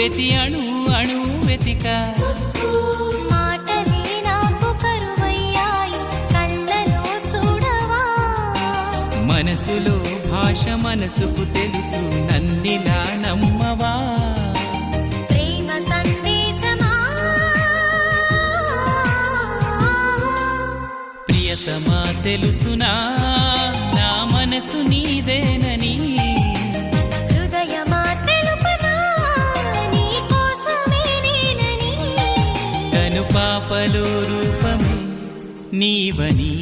ప్రతి అణు అణు వెతిక మాటలే నాకు కరువయ్యాయి కళ్ళలో చూడవా మనసులో భాష మనసుకు తెలుసు నన్నిలా నమ్మవా ప్రేమ సందేశమా ప్రియతమా తెలుసునా నా మనసు నీదేనని హృదయమా తెలుపనా నీ కోసమే నేనని కను పాపలో రూపమే నీవని